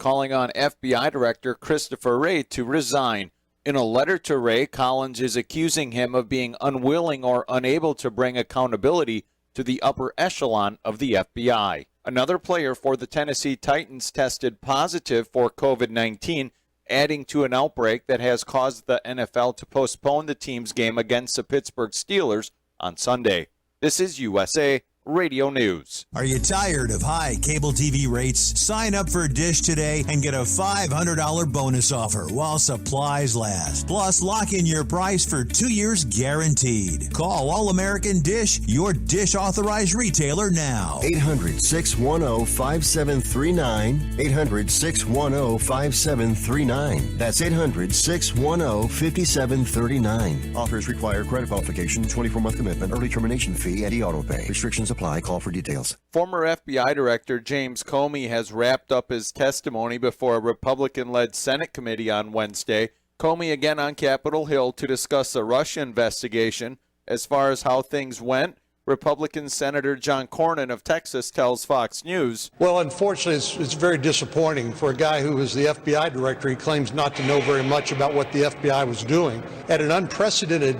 calling on FBI Director Christopher Wray to resign. In a letter to Wray, Collins is accusing him of being unwilling or unable to bring accountability to the upper echelon of the FBI. Another player for the Tennessee Titans tested positive for COVID-19, adding to an outbreak that has caused the NFL to postpone the team's game against the Pittsburgh Steelers on Sunday. This is USA Radio News. Are you tired of high cable TV rates? Sign up for Dish today and get a $500 bonus offer while supplies last. Plus, lock in your price for 2 years guaranteed. Call All American Dish, your Dish authorized retailer now. 800-610-5739. 800-610-5739. That's 800-610-5739. Offers require credit qualification, 24-month commitment, early termination fee, and auto pay. Restrictions apply. Call for details. Former FBI Director James Comey has wrapped up his testimony before a Republican-led Senate committee on Wednesday. Comey again on Capitol Hill to discuss the Russia investigation. As far as how things went, Republican Senator John Cornyn of Texas tells Fox News. Well, unfortunately, it's very disappointing for a guy who was the FBI director. He claims not to know very much about what the FBI was doing at an unprecedented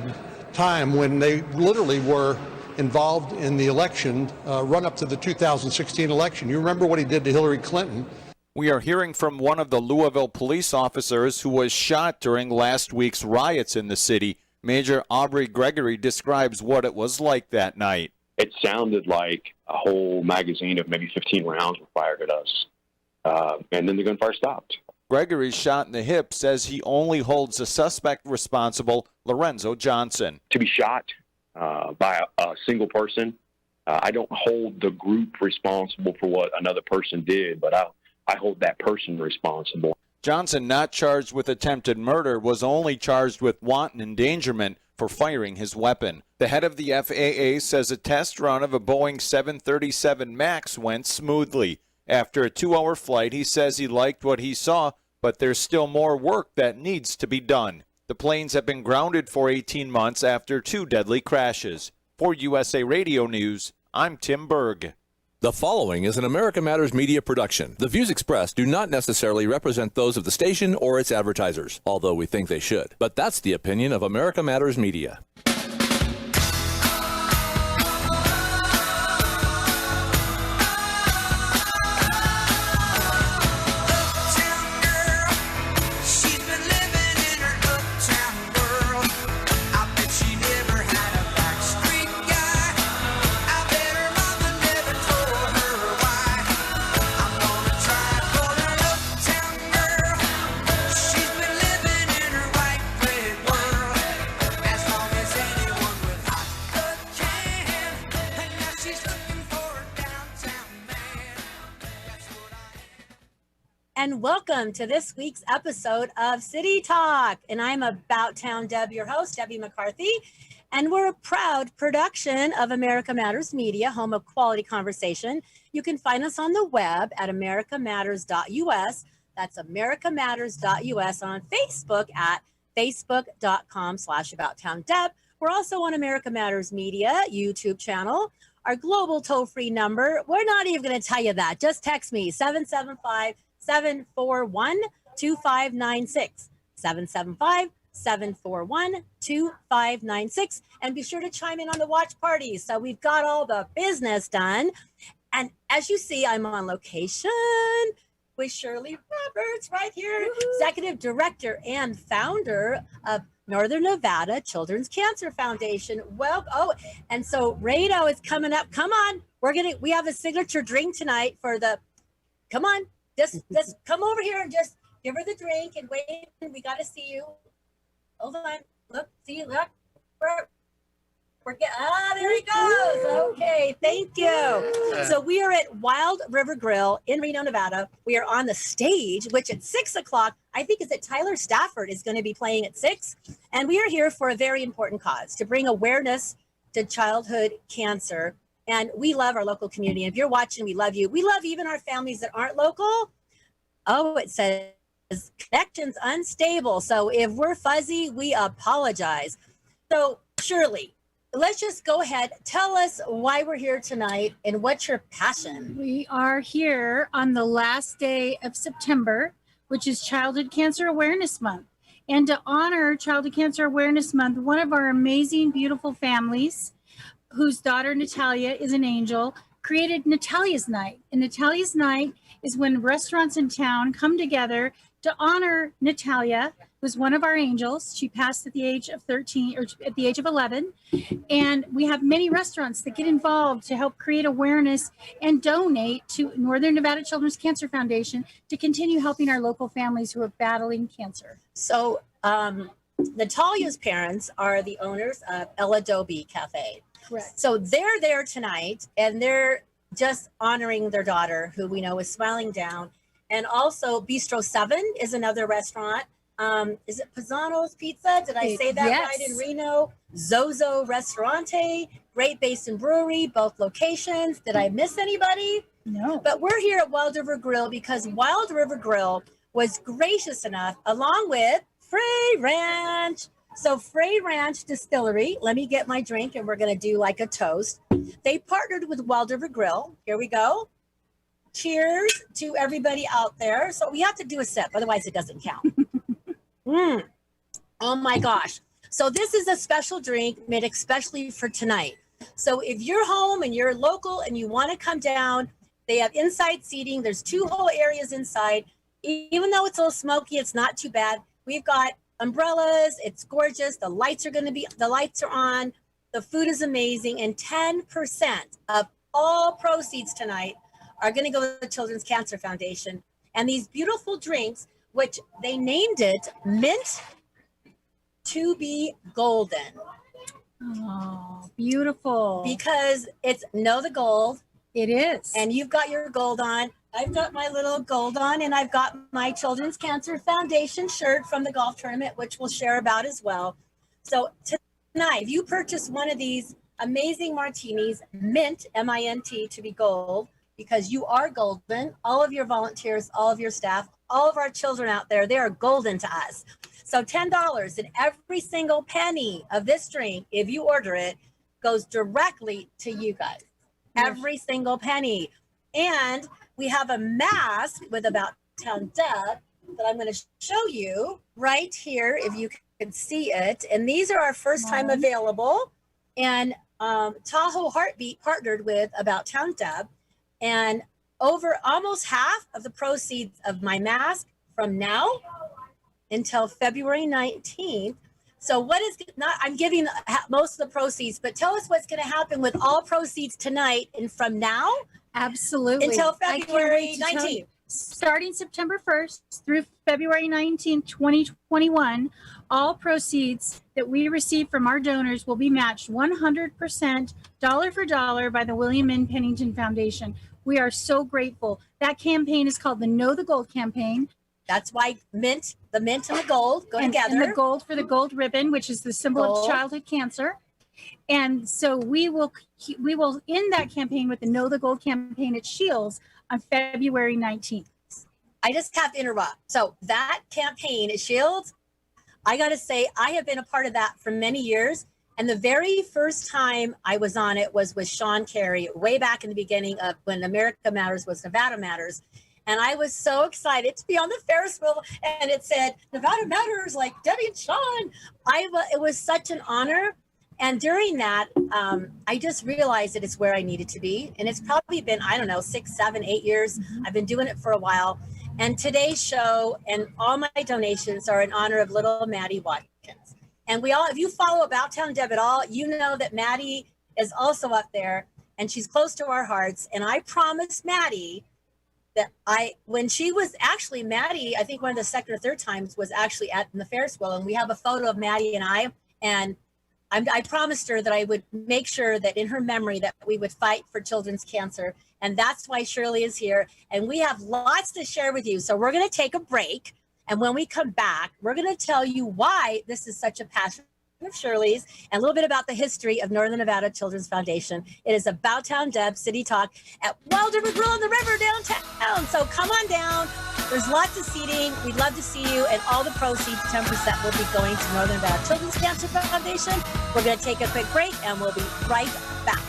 time when they literally were involved in the election, run up to the 2016 election. You remember what he did to Hillary Clinton. We are hearing from one of the Louisville police officers who was shot during last week's riots in the city. Major Aubrey Gregory describes what it was like that night. It sounded like a whole magazine of maybe 15 rounds were fired at us. And then the gunfire stopped. Gregory, shot in the hip, says he only holds the suspect responsible, Lorenzo Johnson. To be shot by a single person, I don't hold the group responsible for what another person did, but I hold that person responsible. Johnson, not charged with attempted murder, was only charged with wanton endangerment for firing his weapon. The head of the FAA says a test run of a Boeing 737 MAX went smoothly. After a 2-hour flight, he says he liked what he saw, but there's still more work that needs to be done. The planes have been grounded for 18 months after 2 deadly crashes. For USA Radio News, I'm Tim Berg. The following is an America Matters media production. The views expressed do not necessarily represent those of the station or its advertisers, although we think they should. But that's the opinion of America Matters Media. And welcome to this week's episode of City Talk. And I'm About Town Deb, your host, Debbie Mccarthy. And we're a proud production of America Matters Media, home of quality conversation. You can find us on the web at americamatters.us. That's americamatters.us, on Facebook at facebook.com/AboutTownDeb. We're also on America Matters Media YouTube channel. Our global toll-free number, we're not even going to tell you that. Just text me, 775-741-2596, 775-741-2596. And be sure to chime in on the watch parties. So we've got all the business done. And as you see, I'm on location with Shirley Roberts right here, Executive Director and founder of Northern Nevada Children's Cancer Foundation. Well, and so Rado is coming up. Come on. We have a signature drink tonight for the, come on. Just come over here and just give her the drink and wait. We got to see you. Hold on. Look, see, look. We're getting, there he goes. Okay, thank you. So we are at Wild River Grill in Reno, Nevada. We are on the stage, which at 6 o'clock, I think is that Tyler Stafford is going to be playing at 6. And we are here for a very important cause, to bring awareness to childhood cancer. And we love our local community. If you're watching, we love you. We love even our families that aren't local. Oh, it says connections unstable. So if we're fuzzy, we apologize. So Shirley, let's just go ahead. Tell us why we're here tonight and what's your passion. We are here on the last day of September, which is Childhood Cancer Awareness Month. And to honor Childhood Cancer Awareness Month, one of our amazing, beautiful families, whose daughter Natalia is an angel, created Natalia's Night. And Natalia's Night is when restaurants in town come together to honor Natalia, who's one of our angels. She passed at the age of 13 or at the age of 11. And we have many restaurants that get involved to help create awareness and donate to Northern Nevada Children's Cancer Foundation to continue helping our local families who are battling cancer. So Natalia's parents are the owners of El Adobe Cafe. Correct. So they're there tonight, and they're just honoring their daughter, who we know is smiling down. And also Bistro 7 is another restaurant. Is it Pisano's Pizza? Did I say that Yes. right in Reno? Zozo Restaurante, Great Basin Brewery, both locations. Did I miss anybody? No. But we're here at Wild River Grill because Wild River Grill was gracious enough, along with Frey Ranch. So Frey Ranch Distillery, let me get my drink and we're going to do like a toast. They partnered with Wild River Grill. Here we go. Cheers to everybody out there. So we have to do a sip, otherwise it doesn't count. Oh my gosh. So this is a special drink made especially for tonight. So if you're home and you're local and you want to come down, they have inside seating. There's 2 whole areas inside. Even though it's a little smoky, it's not too bad. We've got umbrellas. It's gorgeous. The lights are on. The food is amazing. And 10% of all proceeds tonight are going to go to the Children's Cancer Foundation. And these beautiful drinks, which they named it Mint to be Golden. Oh, beautiful. Because it's Know the Gold. It is. And you've got your gold on. I've got my little gold on, and I've got my Children's Cancer Foundation shirt from the golf tournament, which we'll share about as well. So tonight, if you purchase one of these amazing martinis, Mint, M-I-N-T, to be gold, because you are golden, all of your volunteers, all of your staff, all of our children out there, they are golden to us. So $10, and every single penny of this drink, if you order it, goes directly to you guys. Every single penny. And we have a mask with About Town Deb that I'm going to show you right here if you can see it. And these are our first time available. And Tahoe Heartbeat partnered with About Town Deb. And over almost half of the proceeds of my mask from now until February 19th. So what is not, I'm giving most of the proceeds, but tell us what's going to happen with all proceeds tonight and from now Absolutely. until I can't February wait to tell 19th. you. Starting September 1st through February 19th, 2021, all proceeds that we receive from our donors will be matched 100% dollar for dollar by the William N. Pennington Foundation. We are so grateful. That campaign is called the Know the Gold campaign. That's why the mint and the gold go together. And the gold for the gold ribbon, which is the symbol Gold. of childhood cancer. And so we will end that campaign with the Know the Gold campaign at Shields on February 19th. I just have to interrupt. So that campaign at Shields, I got to say, I have been a part of that for many years. And the very first time I was on it was with Sean Carey, way back in the beginning of when America Matters was Nevada Matters. And I was so excited to be on the Ferris wheel. And it said, Nevada Matters, like Debbie and Sean. It was such an honor. And during that, I just realized that it's where I needed to be. And it's probably been, 6, 7, 8 years. I've been doing it for a while. And today's show and all my donations are in honor of little Maddie Watkins. And if you follow About Town Deb at all, you know that Maddie is also up there and she's close to our hearts. And I promised Maddie that when she was actually, Maddie, I think one of the second or third times was actually in the Ferris wheel. And we have a photo of Maddie and I, and I promised her that I would make sure that in her memory that we would fight for children's cancer. And that's why Shirley is here. And we have lots to share with you. So we're going to take a break. And when we come back, we're going to tell you why this is such a passion of Shirley's, and a little bit about the history of Northern Nevada Children's Foundation. It is About Town Deb City Talk at Wild River Grill on the river downtown. So come on down. There's lots of seating. We'd love to see you. And all the proceeds, 10%, will be going to Northern Nevada Children's Cancer Foundation. We're going to take a quick break, and we'll be right back.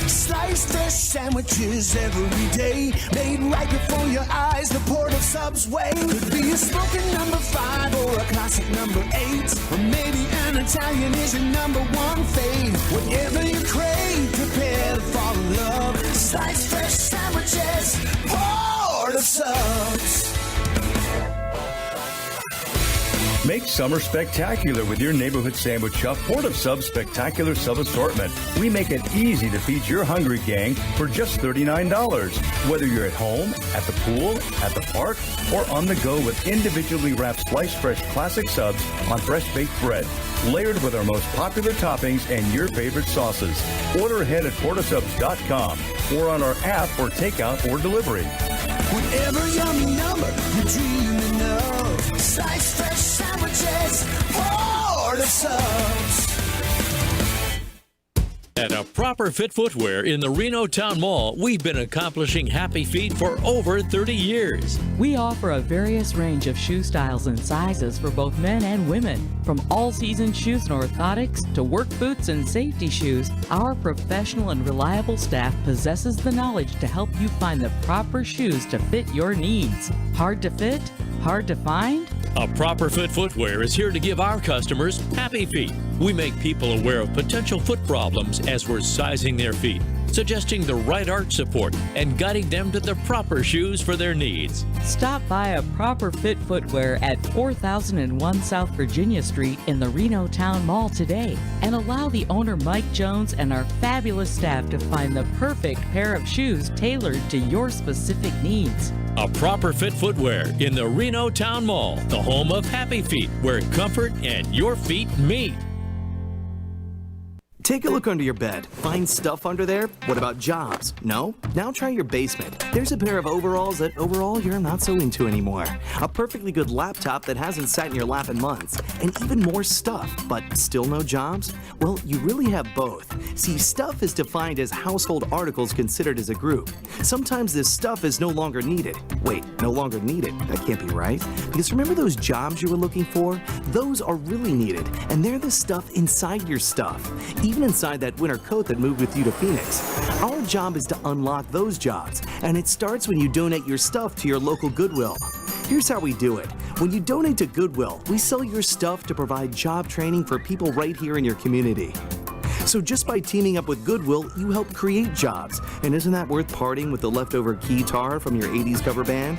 Sliced fish sandwiches every day, made right before your eyes. The port of Subway could be a smoking number 5 or a classic number 8, or maybe an Italian is your number 1 fave. Whatever you crave, prepare to fall in love. Sliced fish sandwiches, port of Subs. Make summer spectacular with your neighborhood sandwich shop, Port of Sub's spectacular sub assortment. We make it easy to feed your hungry gang for just $39. Whether you're at home, at the pool, at the park, or on the go with individually wrapped sliced fresh classic subs on fresh baked bread, layered with our most popular toppings and your favorite sauces. Order ahead at portofsubs.com or on our app for takeout or delivery. Whatever yummy number you're dreaming of, sliced fresh sandwiches, Port of Subs. At A Proper Fit Footwear in the Reno Town Mall, we've been accomplishing happy feet for over 30 years. We offer a various range of shoe styles and sizes for both men and women. From all-season shoes and orthotics to work boots and safety shoes, our professional and reliable staff possesses the knowledge to help you find the proper shoes to fit your needs. Hard to fit? Hard to find? A Proper Fit Footwear is here to give our customers happy feet. We make people aware of potential foot problems as we're sizing their feet, suggesting the right arch support, and guiding them to the proper shoes for their needs. Stop by A Proper Fit Footwear at 4001 South Virginia Street in the Reno Town Mall today, and allow the owner Mike Jones and our fabulous staff to find the perfect pair of shoes tailored to your specific needs. A Proper Fit Footwear in the Reno Town Mall, the home of happy feet, where comfort and your feet meet. Take a look under your bed. Find stuff under there? What about jobs? No? Now try your basement. There's a pair of overalls that overall you're not so into anymore. A perfectly good laptop that hasn't sat in your lap in months. And even more stuff, but still no jobs? Well, you really have both. See, stuff is defined as household articles considered as a group. Sometimes this stuff is no longer needed. Wait, no longer needed? That can't be right. Because remember those jobs you were looking for? Those are really needed, and they're the stuff inside your stuff. Even inside that winter coat that moved with you to Phoenix. Our job is to unlock those jobs, and it starts when you donate your stuff to your local Goodwill. Here's how we do it. When you donate to Goodwill, we sell your stuff to provide job training for people right here in your community. So just by teaming up with Goodwill, you help create jobs. And isn't that worth parting with the leftover guitar from your 80s cover band?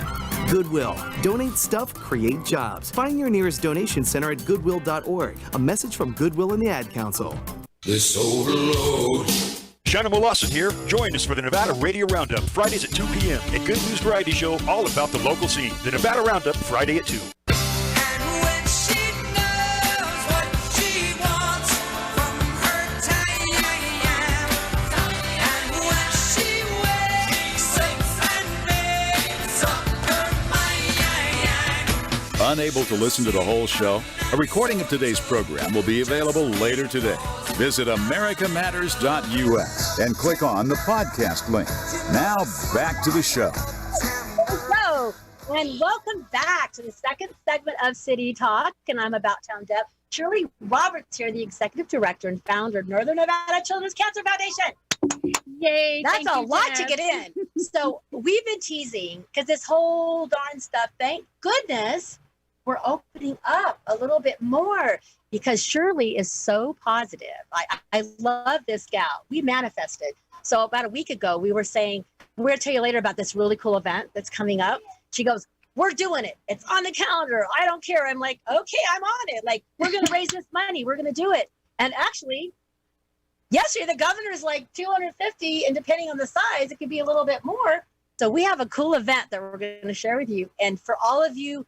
Goodwill. Donate stuff, create jobs. Find your nearest donation center at goodwill.org. A message from Goodwill and the Ad Council. This overload. Shannon Lawson here. Join us for the Nevada Radio Roundup, Fridays at 2 p.m. A good news variety show all about the local scene. The Nevada Roundup, Friday at 2. Unable to listen to the whole show? A recording of today's program will be available later today. Visit americamatters.us and click on the podcast link. Now back to the show. Hello, and welcome back to the second segment of City Talk, and I'm About Town Deb. Shirley Roberts here, the Executive Director and Founder of Northern Nevada Children's Cancer Foundation. Yay. That's a lot to get in. So we've been teasing, because this whole darn stuff, thank goodness, we're opening up a little bit more because Shirley is so positive. I love this gal. We manifested. So about a week ago, we were saying, we're going to tell you later about this really cool event that's coming up. She goes, we're doing it. It's on the calendar. I don't care. I'm like, okay, I'm on it. Like, we're going to raise this money. We're going to do it. And actually, yesterday, the governor's like 250, and depending on the size, it could be a little bit more. So we have a cool event that we're going to share with you. And for all of you,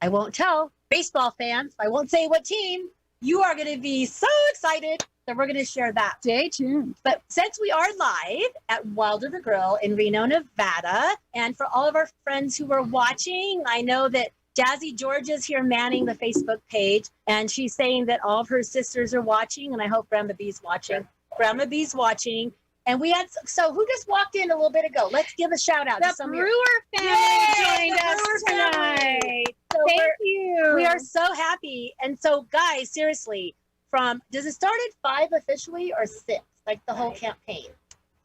I won't tell, baseball fans, I won't say what team, you are going to be so excited that we're going to share that. Stay tuned. But since we are live at Wild River Grill in Reno, Nevada, and for all of our friends who are watching, I know that Jazzy Georgia's here manning the Facebook page, and she's saying that all of her sisters are watching, and I hope Grandma B's watching. Grandma B's watching. And we had, so who just walked in a little bit ago? Let's give a shout out to The some Brewer family Yay, joined the us Brewer family. tonight. So Thank you. We are so happy. And so, guys, seriously, does it start at 5 officially or 6? Like the whole campaign?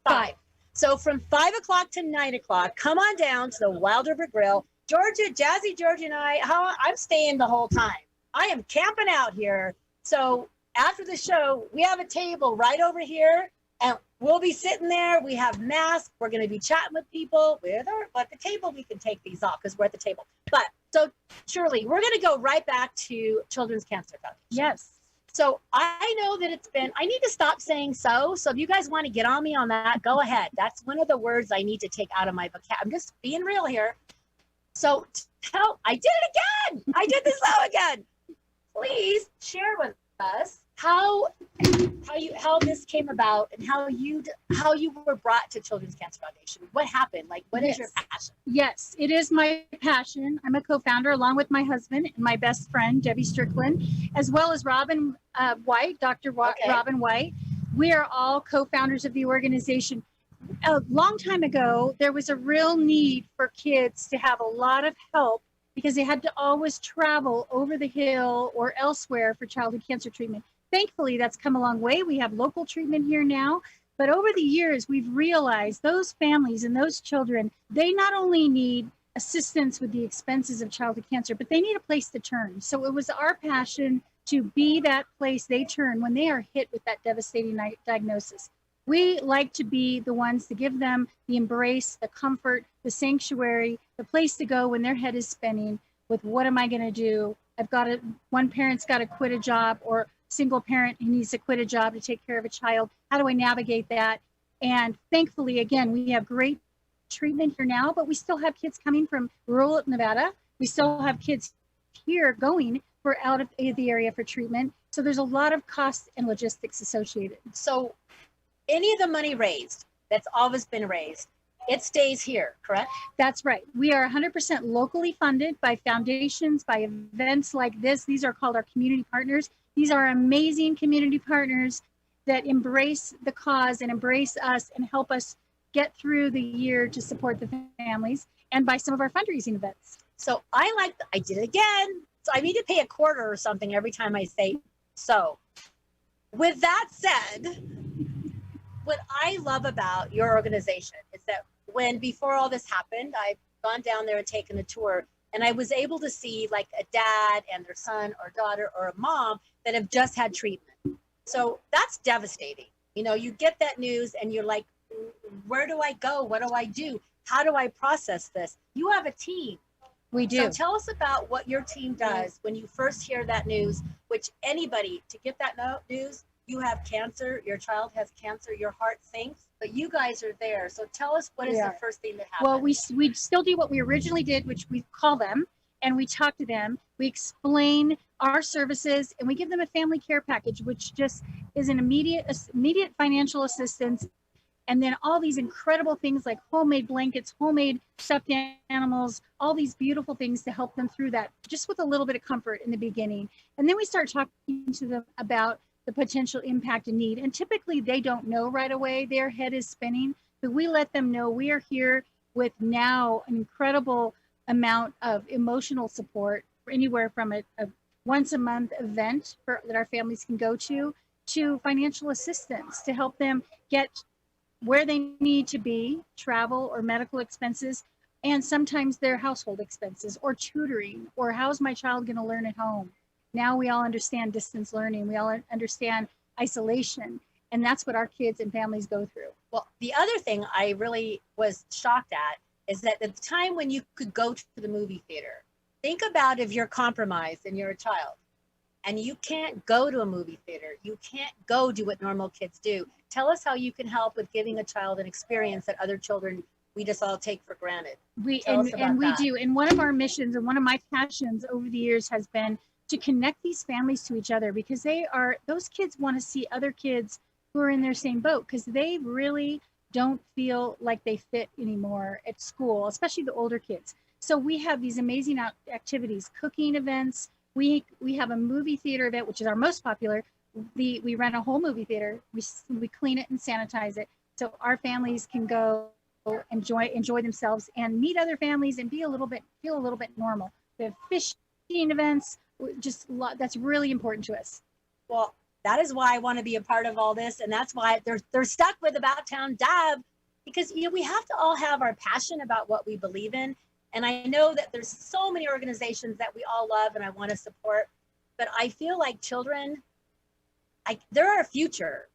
5. So from 5 o'clock to 9 o'clock, come on down to the Wild River Grill. Georgia, Jazzy, Georgia, and I'm staying the whole time. I am camping out here. So after the show, we have a table right over here, and we'll be sitting there. We have masks. We're going to be chatting with people. But the table, we can take these off because we're at the table. But so, Shirley, we're going to go right back to Children's Cancer Foundation. Yes. So I know that I need to stop saying so. So if you guys want to get on me on that, go ahead. That's one of the words I need to take out of my vocabulary. I'm just being real here. So I did it again. I did this again. Please share with us how this came about and how you were brought to Children's Cancer Foundation. What happened? Like, what is your passion? Yes, it is my passion. I'm a co-founder along with my husband and my best friend, Debbie Strickland, as well as Robin White, Dr. Robin White. We are all co-founders of the organization. A long time ago, there was a real need for kids to have a lot of help because they had to always travel over the hill or elsewhere for childhood cancer treatment. Thankfully, that's come a long way. We have local treatment here now. But over the years, we've realized those families and those children, they not only need assistance with the expenses of childhood cancer, but they need a place to turn. So it was our passion to be that place they turn when they are hit with that devastating diagnosis. We like to be the ones to give them the embrace, the comfort, the sanctuary, the place to go when their head is spinning with what am I going to do? One parent's got to quit a job, or single parent who needs to quit a job to take care of a child. How do I navigate that? And thankfully, again, we have great treatment here now, but we still have kids coming from rural Nevada. We still have kids here going out of the area for treatment. So there's a lot of cost and logistics associated. So any of the money raised, that's always been raised, it stays here, correct? That's right. We are 100% locally funded by foundations, by events like this. These are called our community partners. These are amazing community partners that embrace the cause and embrace us and help us get through the year to support the families, and by some of our fundraising events. So I did it again. So I need to pay a quarter or something every time I say so. With that said, what I love about your organization is that before all this happened, I've gone down there and taken a tour, and I was able to see like a dad and their son or daughter or a mom that have just had treatment. So that's devastating. You know, you get that news and you're like, where do I go? What do I do? How do I process this? You have a team. We do. So tell us about what your team does when you first hear that news, which anybody, to get that news, you have cancer, your child has cancer, your heart sinks, but you guys are there. So tell us, what is the first thing that happens? Well, we still do what we originally did, which we call them, and we talk to them. We explain our services, and we give them a family care package, which just is an immediate financial assistance. And then all these incredible things like homemade blankets, homemade stuffed animals, all these beautiful things to help them through that, just with a little bit of comfort in the beginning. And then we start talking to them about the potential impact and need. And typically they don't know right away, their head is spinning, but we let them know we are here with now an incredible amount of emotional support, anywhere from a once a month event that our families can go to financial assistance to help them get where they need to be, travel or medical expenses, and sometimes their household expenses or tutoring, or how's my child going to learn at home? Now we all understand distance learning. We all understand isolation, and that's what our kids and families go through. Well, the other thing I really was shocked at is that at the time when you could go to the movie theater, think about if you're compromised and you're a child and you can't go to a movie theater, you can't go do what normal kids do. Tell us how you can help with giving a child an experience that other children we just all take for granted. We do. And one of our missions and one of my passions over the years has been to connect these families to each other, because those kids want to see other kids who are in their same boat, because they really don't feel like they fit anymore at school, especially the older kids. So we have these amazing activities, cooking events. We have a movie theater event, which is our most popular. We rent a whole movie theater. We clean it and sanitize it, so our families can go enjoy themselves and meet other families and feel a little bit normal. We have fishing events. That's really important to us. Well, that is why I want to be a part of all this, and that's why they're stuck with About Town Deb, because we have to all have our passion about what we believe in. And I know that there's so many organizations that we all love and I want to support, but I feel like children, they're our future.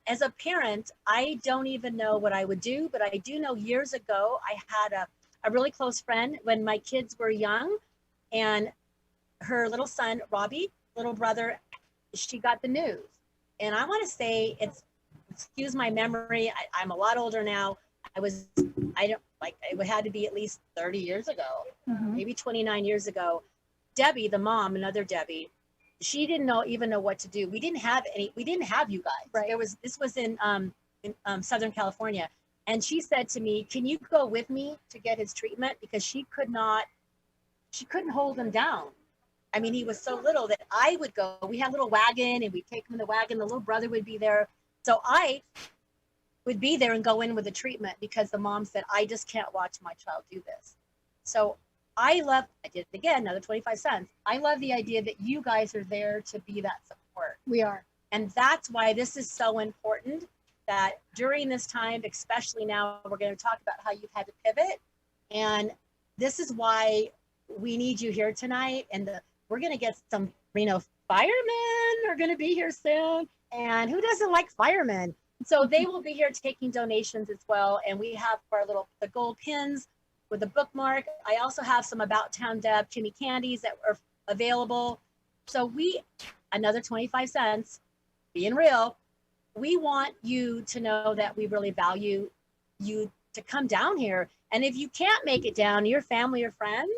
As a parent, I don't even know what I would do, but I do know years ago I had a really close friend when my kids were young, and her little son, Robbie, little brother, she got the news. And I want to say excuse my memory, I'm a lot older now. It had to be at least 30 years ago, maybe 29 years ago. Debbie, the mom, another Debbie, she didn't even know what to do. We didn't have you guys. Right. This was in Southern California. And she said to me, can you go with me to get his treatment? Because she couldn't hold him down. I mean, he was so little that I would go. We had a little wagon and we'd take him in the wagon. The little brother would be there. So I would be there and go in with the treatment because the mom said, I just can't watch my child do this. So I did it again, another 25 cents. I love the idea that you guys are there to be that support. We are. And that's why this is so important, that during this time, especially now, we're going to talk about how you've had to pivot. And this is why we need you here tonight. And we're going to get some, firemen are going to be here soon. And who doesn't like firemen? So they will be here taking donations as well. And we have the gold pins with a bookmark. I also have some About Town Deb Kimmy candies that are available. So another 25 cents, being real, we want you to know that we really value you to come down here. And if you can't make it down, your family or friends,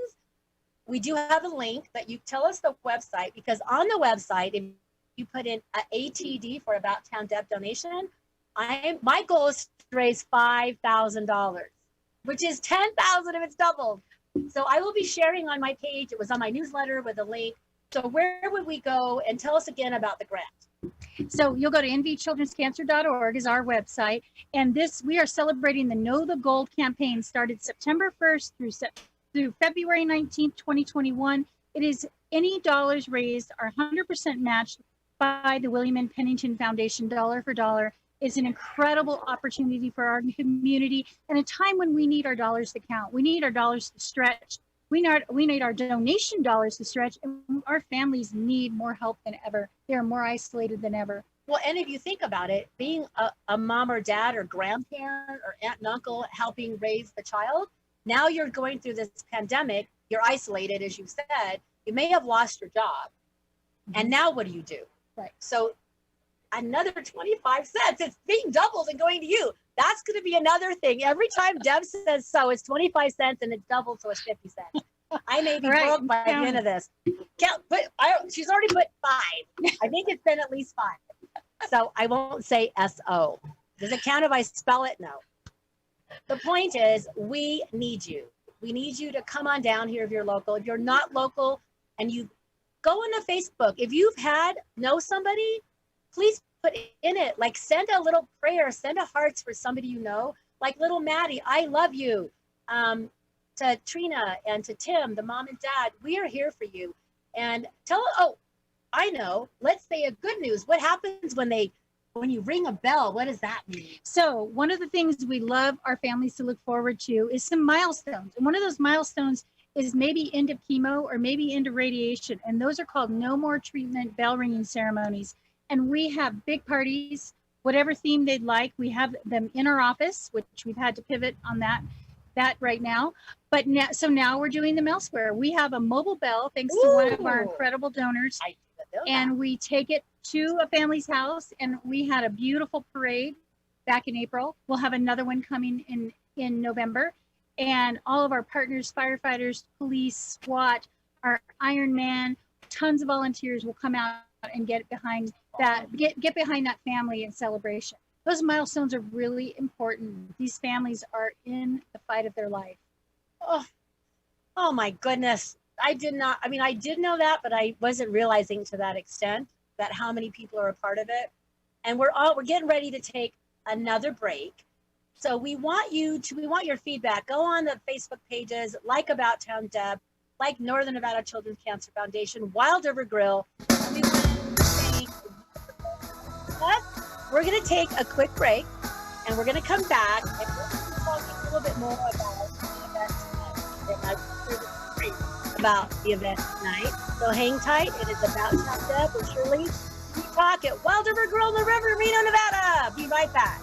we do have a link that you tell us the website, because on the website, if you put in ATD for About Town Deb donation, my goal is to raise $5,000, which is $10,000 if it's doubled. So I will be sharing on my page. It was on my newsletter with a link. So where would we go? And tell us again about the grant. So you'll go to nvchildrenscancer.org is our website. And we are celebrating the Know the Gold campaign, started September 1st through February 19th, 2021. It is any dollars raised are 100% matched by the William and Pennington Foundation, dollar for dollar. It's an incredible opportunity for our community, and a time when we need our dollars to count. We need our dollars to stretch. We need our donation dollars to stretch, and our families need more help than ever. They are more isolated than ever. Well, and if you think about it, being a mom or dad or grandparent or aunt and uncle helping raise the child, now you're going through this pandemic, you're isolated, as you said, you may have lost your job. And now what do you do? Right. So another 25 cents, it's being doubled and going to you. That's going to be another thing. Every time Deb says so, it's 25 cents and it's doubled, so it's 50 cents. I may be broke by the end of this. She's already put 5. I think it's been at least 5. So I won't say SO. Does it count if I spell it? No. The point is, we need you. We need you to come on down here if you're local. If you're not local and you go into Facebook, if you've know somebody, please put in it, send a little prayer, send a hearts for somebody you know, like little Maddie, I love you. To Trina and to Tim, the mom and dad, we are here for you. And I know, let's say a good news. What happens when you ring a bell? What does that mean? So one of the things we love our families to look forward to is some milestones. And one of those milestones is maybe end of chemo or maybe end of radiation. And those are called no more treatment bell ringing ceremonies. And we have big parties, whatever theme they'd like. We have them in our office, which we've had to pivot on that right now. But now we're doing them elsewhere. We have a mobile bell, thanks to one of our incredible donors. And we take it to a family's house. And we had a beautiful parade back in April. We'll have another one coming in November. And all of our partners, firefighters, police, SWAT, our Iron Man, tons of volunteers will come out and get behind that family and celebration. Those milestones are really important. These families are in the fight of their life. Oh, Oh my goodness. I did know that, but I wasn't realizing to that extent that how many people are a part of it. And we're getting ready to take another break. So we want your feedback. Go on the Facebook pages, like About Town Deb, like Northern Nevada Children's Cancer Foundation, Wild River Grill. We want to thank, but we're going to take a quick break, and we're going to come back, and we're going to be talking a little bit more about the event tonight. So hang tight. It is About Town Deb with Shirley. We talk at Wild River Grill in the River, Reno, Nevada. Be right back.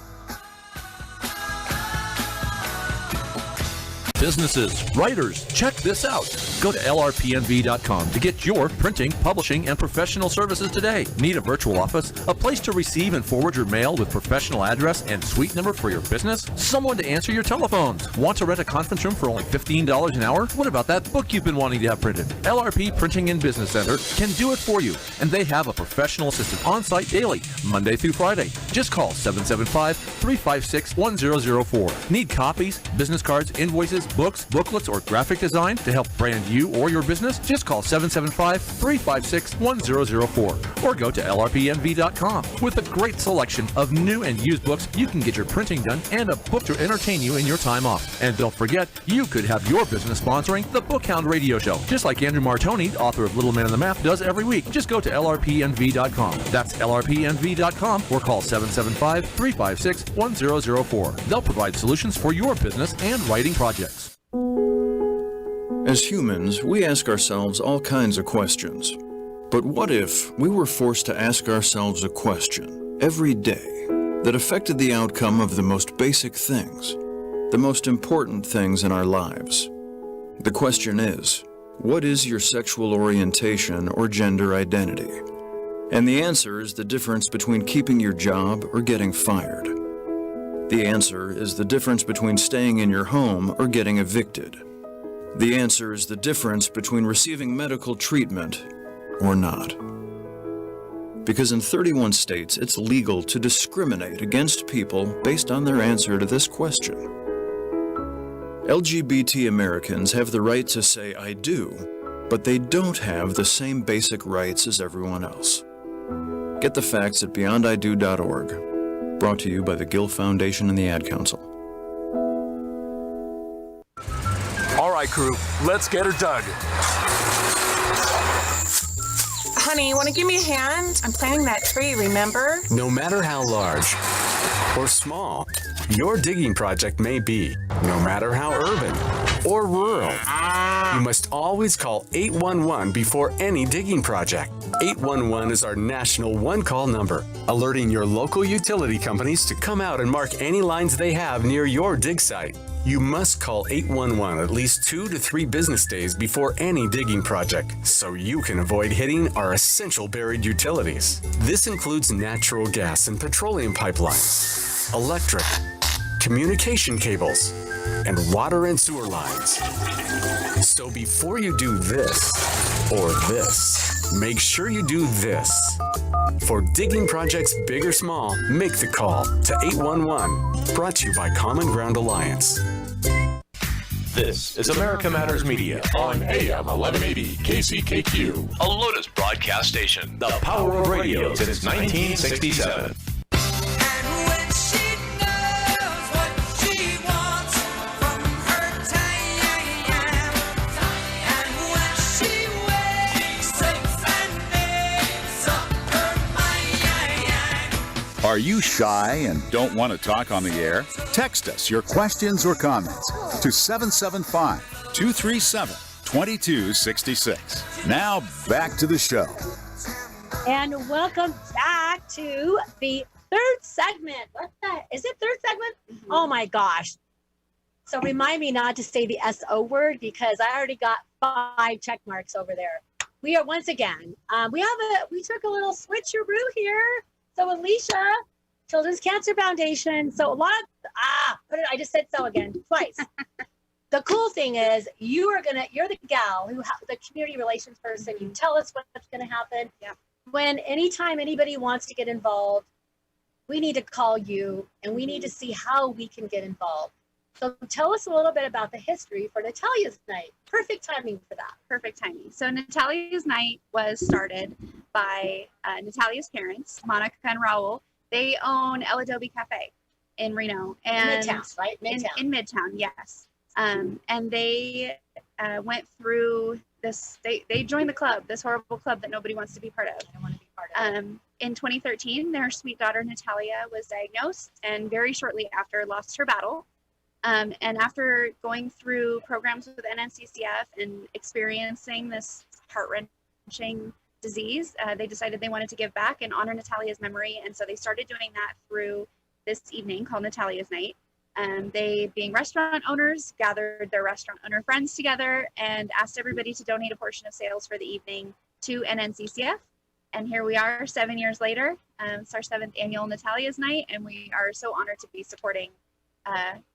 Businesses, writers, check this out. Go to lrpnv.com to get your printing, publishing, and professional services today. Need a virtual office? A place to receive and forward your mail with professional address and suite number for your business? Someone to answer your telephones? Want to rent a conference room for only $15 an hour? What about that book you've been wanting to have printed? LRP Printing and Business Center can do it for you, and they have a professional assistant on site daily, Monday through Friday. Just call 775-356-1004. Need copies, business cards, invoices, books, booklets, or graphic design to help brand you or your business? Just call 775-356-1004 or go to lrpnv.com. With a great selection of new and used books, you can get your printing done and a book to entertain you in your time off. And don't forget, you could have your business sponsoring the Bookhound Radio Show, just like Andrew Martoni, author of Little Man on the Map, does every week. Just go to lrpnv.com. That's lrpnv.com or call 775-356-1004. They'll provide solutions for your business and writing projects. As humans, we ask ourselves all kinds of questions. But what if we were forced to ask ourselves a question every day that affected the outcome of the most basic things, the most important things in our lives? The question is, what is your sexual orientation or gender identity? And the answer is the difference between keeping your job or getting fired. The answer is the difference between staying in your home or getting evicted. The answer is the difference between receiving medical treatment or not. Because in 31 states, it's legal to discriminate against people based on their answer to this question. LGBT Americans have the right to say I do, but they don't have the same basic rights as everyone else. Get the facts at beyondido.org. Brought to you by the Gill Foundation and the Ad Council. All right, crew, let's get her dug. Honey, want to give me a hand? I'm planting that tree, remember? No matter how large or small your digging project may be, no matter how urban or rural, you must always call 811 before any digging project. 811 is our national one-call number, alerting your local utility companies to come out and mark any lines they have near your dig site. You must call 811 at least 2 to 3 business days before any digging project, so you can avoid hitting our essential buried utilities. This includes natural gas and petroleum pipelines, electric, communication cables, and water and sewer lines. So before you do this or this, make sure you do this. For digging projects big or small, make the call to 811. Brought to you by Common Ground Alliance. This is America Matters Media on AM 1180 KCKQ, a Lotus broadcast station. The power of radio since 1967. Are you shy and don't want to talk on the air? Text us your questions or comments to 775-237-2266. Now back to the show. And welcome back to the third segment. What's that? Is it third segment? Mm-hmm. Oh my gosh. So remind me not to say the SO word because I already got 5 check marks over there. We are once again, we took a little switcheroo here. So Alicia, Children's Cancer Foundation. So a lot of, I just said so again, twice. The cool thing is you're the gal the community relations person. You tell us what's going to happen. Yeah. Anytime anybody wants to get involved, we need to call you and we need to see how we can get involved. So tell us a little bit about the history for Natalia's Night. Perfect timing for that. Perfect timing. So Natalia's Night was started by Natalia's parents, Monica and Raul. They own El Adobe Cafe in Reno. And Midtown, right? Midtown. In Midtown, yes. And they went through this, they joined the club, this horrible club that nobody wants to be part of. I don't want to be part of it. In 2013, their sweet daughter Natalia was diagnosed and very shortly after lost her battle. And after going through programs with NNCCF and experiencing this heart-wrenching disease, they decided they wanted to give back and honor Natalia's memory. And so they started doing that through this evening called Natalia's Night. They, being restaurant owners, gathered their restaurant owner friends together and asked everybody to donate a portion of sales for the evening to NNCCF. And here we are 7 years later. It's our 7th annual Natalia's Night, and we are so honored to be supporting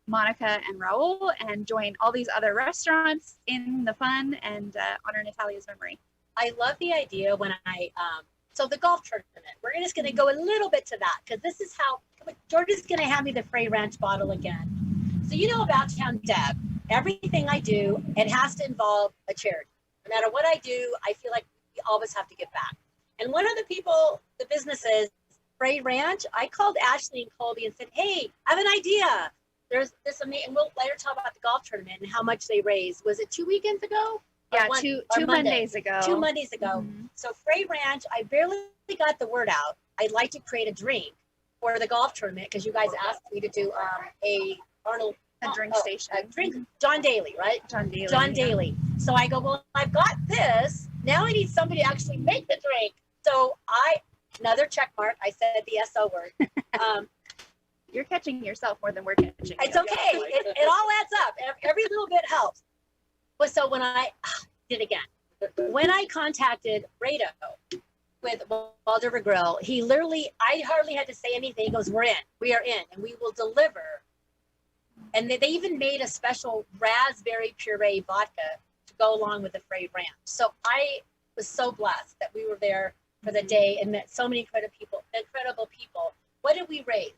Monica and Raul and join all these other restaurants in the fun and honor Natalia's memory. I love the idea when so the golf tournament, we're just going to go a little bit to that because this is how, Georgia's going to have me the Frey Ranch bottle again. So you know About Town Deb, everything I do, it has to involve a charity. No matter what I do, I feel like we always have to give back. And one of the people, the businesses, Frey Ranch, I called Ashley and Colby and said, hey, I have an idea. There's this amazing, and we'll later talk about the golf tournament and how much they raised. Was it 2 weekends ago? Yeah, two Mondays ago. 2 Mondays ago. Mm-hmm. So Frey Ranch, I barely got the word out. I'd like to create a drink for the golf tournament because you guys asked me to do a drink station. A drink, John Daly, right? John Daly. John Daly. So I go, well, I've got this. Now I need somebody to actually make the drink. So another check mark. I said the SO word. You're catching yourself more than we're catching. It's okay. It all adds up. Every little bit helps. But so when I did again, when I contacted Rado with Waldover Grill, he literally, I hardly had to say anything. He goes, we're in. We are in, and we will deliver. And they even made a special raspberry puree vodka to go along with the Frey Ranch. So I was so blessed that we were there for the day and met so many incredible people. What did we raise?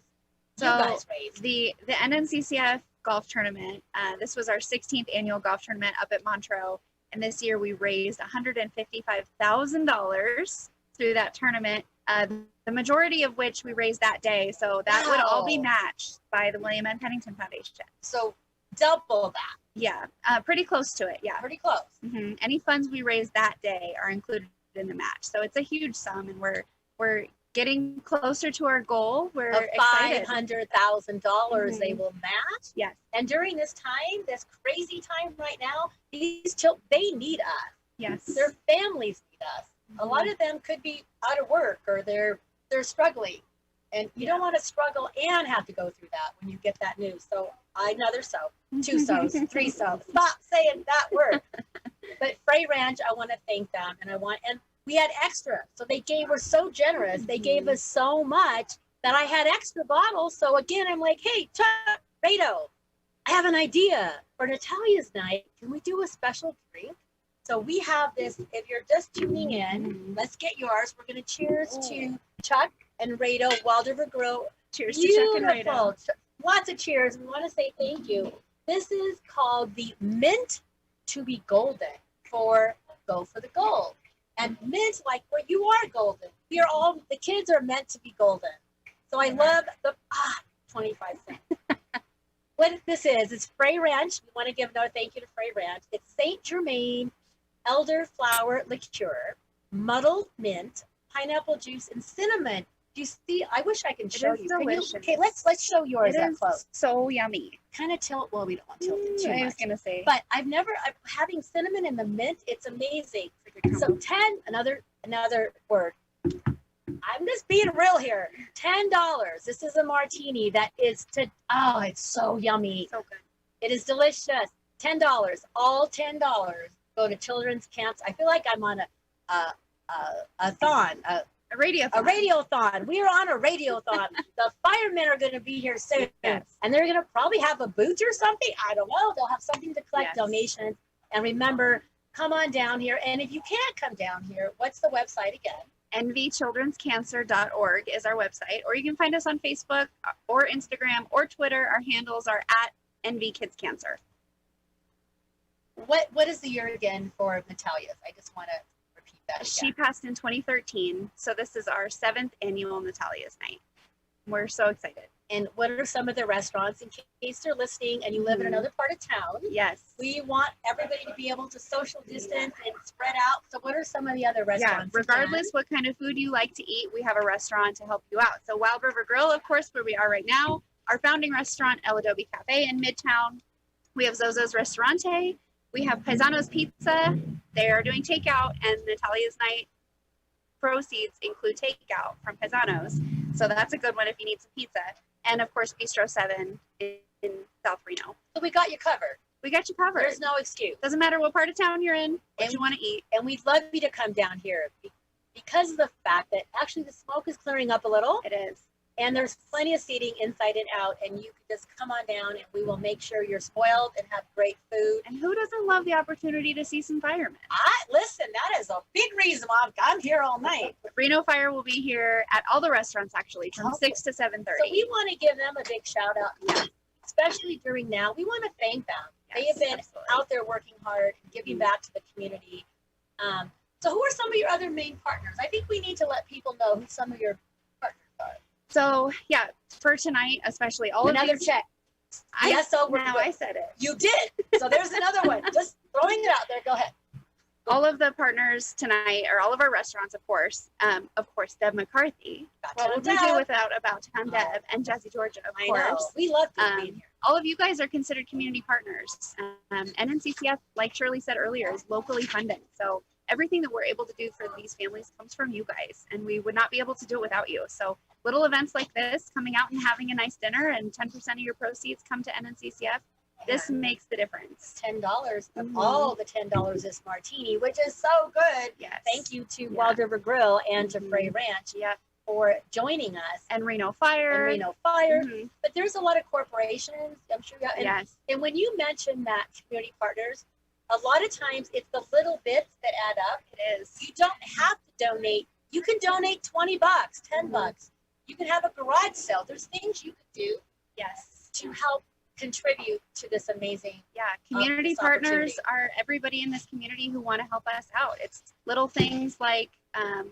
So you guys raised. The NNCCF golf tournament, this was our 16th annual golf tournament up at Montreux. And this year we raised $155,000 through that tournament, the majority of which we raised that day. So that would all be matched by the William N. Pennington Foundation. So double that. Yeah, pretty close to it. Yeah, pretty close. Mm-hmm. Any funds we raise that day are included in the match. So it's a huge sum, and we're getting closer to our goal. We're of excited. $500,000 they will match. Yes. And during this time, this crazy time right now, these children, they need us. Yes. Their families need us. A lot of them could be out of work or they're struggling. And you don't want to struggle and have to go through that when you get that news. So another so, 2 so's, 3 so's. Stop saying that word. But Frey Ranch, I want to thank them, and we had extra. So were so generous. They gave us so much that I had extra bottles. So again, I'm like, hey, Chuck, Rado, I have an idea for Natalia's Night. Can we do a special drink? So we have this. If you're just tuning in, let's get yours. We're going to cheers to Chuck and Rado, Waldover Grill. Cheers to Chuck and Rado. Lots of cheers. We want to say thank you. This is called the Mint to be Golden for Go for the Gold. And mint, like where you are golden. We are all, the kids are meant to be golden. So I love the 25 cents. What this is, it's Frey Ranch. We want to give another thank you to Frey Ranch. It's St. Germain elderflower liqueur, muddled mint, pineapple juice, and cinnamon. Do you see? I wish I can show you. Okay, let's show yours up close. So yummy. Kind of tilt. Well, we don't want to tilt it too much. I was gonna say, but I'm having cinnamon in the mint. It's amazing. So another word. I'm just being real here. $10. This is a martini that is it's so yummy. So good. It is delicious. $10. All $10. Go to children's camps. I feel like I'm on a radiothon. We are on a radiothon. The firemen are going to be here soon. Yes. And they're going to probably have a booth or something. I don't know. They'll have something to collect donations. And remember, come on down here. And if you can't come down here, what's the website again? nvchildrenscancer.org is our website. Or you can find us on Facebook or Instagram or Twitter. Our handles are Envy Kids Cancer. What is the year again for Natalia's? I just want to repeat that again. She passed in 2013, so this is our 7th annual Natalia's Night. We're so excited. And what are some of the restaurants, in case they're listening and you live in another part of town? Yes. We want everybody to be able to social distance and spread out. So what are some of the other restaurants? Yeah, regardless what kind of food you like to eat, we have a restaurant to help you out. So Wild River Grill, of course, where we are right now. Our founding restaurant, El Adobe Cafe in Midtown. We have Zozo's Restaurante. We have Paisano's Pizza. They are doing takeout, and Natalia's Night proceeds include takeout from Paisano's. So that's a good one if you need some pizza. And of course, Bistro 7 in South Reno. So we got you covered. We got you covered. There's no excuse. Doesn't matter what part of town you're in, what you want to eat. And we'd love you to come down here because of the fact that actually the smoke is clearing up a little. It is. And there's plenty of seating inside and out, and you can just come on down and we will make sure you're spoiled and have great food. And who doesn't love the opportunity to see some firemen? Listen, that is a big reason why I'm here all night. Reno Fire will be here at all the restaurants actually from 6 to 7:30. So we want to give them a big shout out, especially during now. We want to thank them. They have been out there working hard and giving back to the community. So who are some of your other main partners? I think we need to let people know who some of your partners are. So yeah, for tonight, especially all another of these. check. Yes, so now I said it. You did. So there's another one. Just throwing it out there. Go ahead. All of the partners tonight, or all of our restaurants, of course, Deb Mccarthy. What would we do without About Town Deb and Jesse Georgia, of course. We love being here. All of you guys are considered community partners. NNCCF, like Shirley said earlier, is locally funded. So everything that we're able to do for these families comes from you guys, and we would not be able to do it without you. So little events like this, coming out and having a nice dinner, and 10% of your proceeds come to NNCCF. This makes the difference. $10 of all the $10 is martini, which is so good. Yes. Thank you to Wild River Grill and to Frey Ranch for joining us. And Reno Fire. But there's a lot of corporations, I'm sure. And when you mention that community partners, a lot of times it's the little bits that add up. It is. You don't have to donate. You can donate $20, $10. You can have a garage sale. There's things you could do. Yes. To help contribute to this amazing community partners are everybody in this community who want to help us out. It's little things like